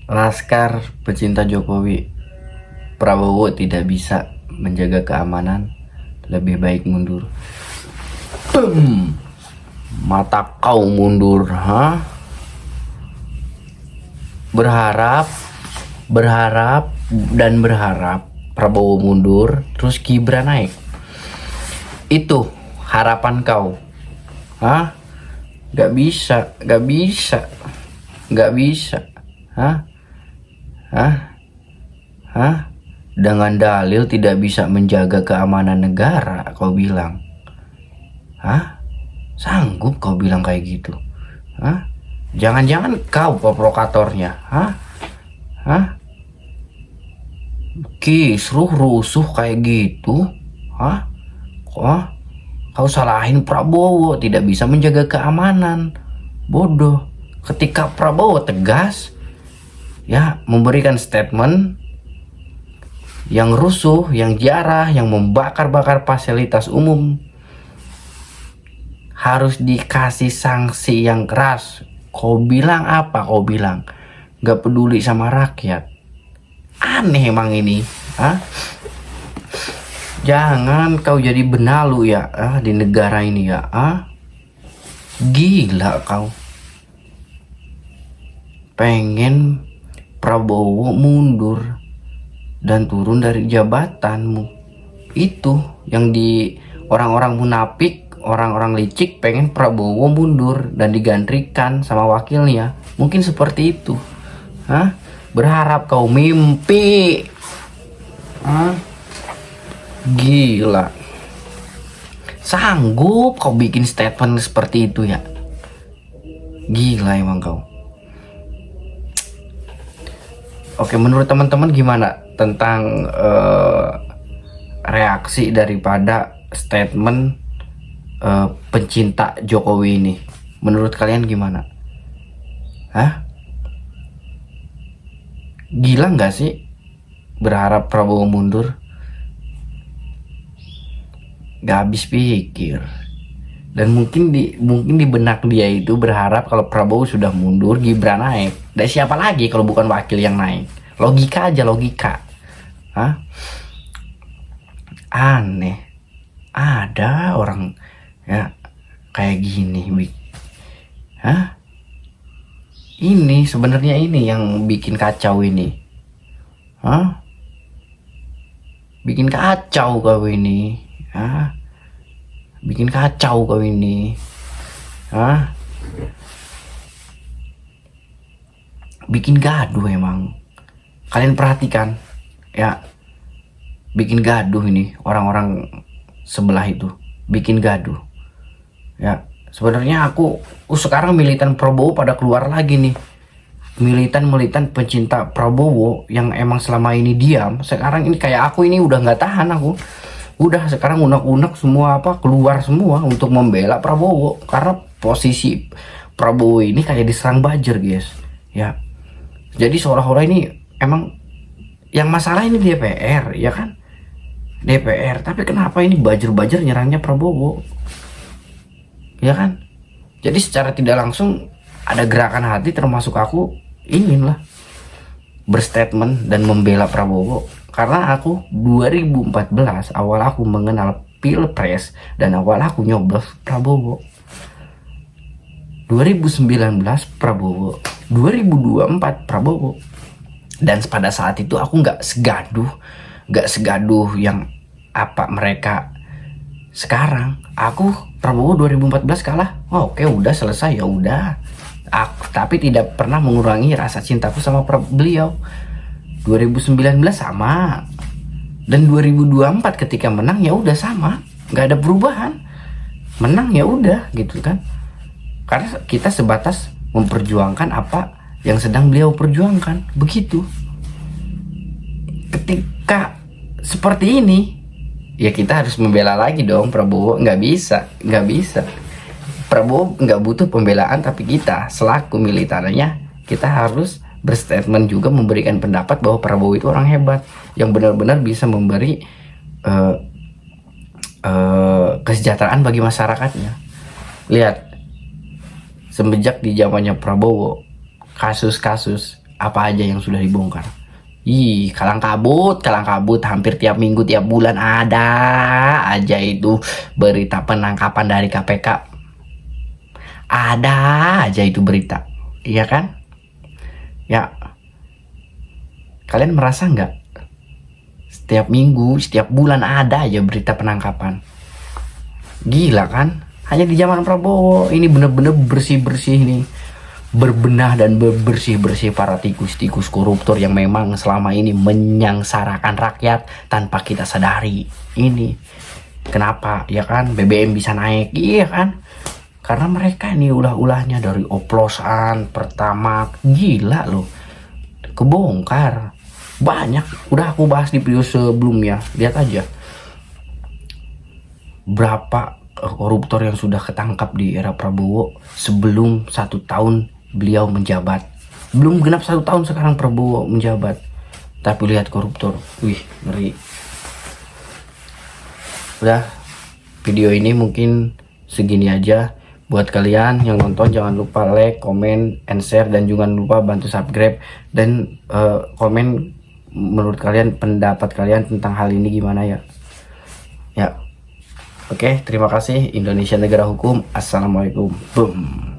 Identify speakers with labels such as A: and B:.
A: Laskar pecinta Jokowi, Prabowo tidak bisa menjaga keamanan, lebih baik mundur. Mata kau mundur, ha? Berharap, berharap Prabowo mundur, terus Gibran naik. Itu harapan kau, ha? Gak bisa, gak bisa, gak bisa, ha? Hah? Hah? Dengan dalil tidak bisa menjaga keamanan negara, kau bilang. Hah? Sanggup kau bilang kayak gitu? Hah? Jangan-jangan kau provokatornya? Hah? Hah? Kisruh rusuh kayak gitu? Hah? Kok? Kau salahin Prabowo tidak bisa menjaga keamanan. Bodoh. Ketika Prabowo tegas, ya, memberikan statement yang rusuh, yang jarah, yang membakar-bakar fasilitas umum, harus dikasih sanksi yang keras. Kau bilang apa? Kau bilang gak peduli sama rakyat. Aneh emang ini, ah? Jangan kau jadi benalu ya, di negara ini ya, ah? Gila kau. Pengen Prabowo mundur dan turun dari jabatanmu. Itu yang di orang-orang munafik, orang-orang licik pengen Prabowo mundur dan digantikan sama wakilnya. Mungkin seperti itu. Hah? Berharap kau mimpi. Hah? Gila. Sanggup kau bikin statement seperti itu ya? Gila emang kau. Oke, menurut teman-teman gimana tentang reaksi daripada statement pencinta Jokowi ini? Menurut kalian gimana? Hah? Gila nggak sih berharap Prabowo mundur? Gak habis pikir. Dan mungkin di benak dia itu berharap kalau Prabowo sudah mundur, Gibran naik. Dan siapa lagi kalau bukan wakil yang naik? Logika aja, logika. Hah? Aneh. Ada orang ya kayak gini, hah? Ini sebenarnya ini yang bikin kacau ini. Hah? Bikin kacau kau ini. Hah? Bikin kacau kau ini. Hah? Bikin gaduh emang. Kalian perhatikan ya, bikin gaduh ini orang-orang sebelah itu, bikin gaduh ya. Sebenarnya aku sekarang militan Prabowo pada keluar lagi nih, militan pencinta Prabowo yang emang selama ini diam, sekarang ini kayak aku ini udah nggak tahan. Aku udah sekarang unek-unek semua apa keluar semua untuk membela Prabowo, karena posisi Prabowo ini kayak diserang buzzer guys ya. Jadi seolah-olah ini emang yang masalah ini DPR ya kan, DPR, tapi kenapa ini buzzer nyerangnya Prabowo ya kan. Jadi secara tidak langsung ada gerakan hati termasuk aku inginlah berstatement dan membela Prabowo, karena aku 2014 awal aku mengenal Pilpres dan awal aku nyoblos Prabowo. 2019 Prabowo, 2024 Prabowo. Dan pada saat itu aku nggak segaduh yang apa mereka sekarang. Aku Prabowo 2014 kalah, oh, oke udah selesai ya udah. Aku tapi tidak pernah mengurangi rasa cintaku sama beliau. 2019 sama, dan 2024 ketika menang ya udah sama, nggak ada perubahan. Menang ya udah gitu kan, karena kita sebatas memperjuangkan apa yang sedang beliau perjuangkan. Begitu. Ketika seperti ini ya kita harus membela lagi dong Prabowo. Nggak bisa. Prabowo nggak butuh pembelaan, tapi kita selaku militannya kita harus berstatement juga, memberikan pendapat bahwa Prabowo itu orang hebat yang benar-benar bisa memberi kesejahteraan bagi masyarakatnya. Lihat, semenjak di zamannya Prabowo, kasus-kasus Apa aja yang sudah dibongkar. Kalang kabut hampir tiap minggu, tiap bulan ada aja itu berita penangkapan dari KPK. Ada aja itu berita, iya kan? Ya, kalian merasa nggak? Setiap minggu, setiap bulan ada aja berita penangkapan. Gila kan? Hanya di zaman Prabowo ini bener-bener bersih-bersih nih, berbenah dan bersih-bersih para tikus-tikus koruptor yang memang selama ini menyangsarakan rakyat tanpa kita sadari. Ini kenapa ya kan BBM bisa naik, iya kan? Karena mereka ini ulah-ulahnya dari oplosan pertama, gila loh, kebongkar banyak. Udah aku bahas di video sebelumnya, lihat aja berapa koruptor yang sudah ketangkap di era Prabowo sebelum 1 tahun beliau menjabat. Belum genap 1 tahun sekarang Prabowo menjabat, tapi lihat koruptor, wih ngeri. Udah, video ini mungkin segini aja. Buat kalian yang nonton jangan lupa like, comment, and share, dan jangan lupa bantu subscribe dan komen menurut kalian, pendapat kalian tentang hal ini gimana ya. Ya. Oke, terima kasih. Indonesia negara hukum. Assalamualaikum. Boom.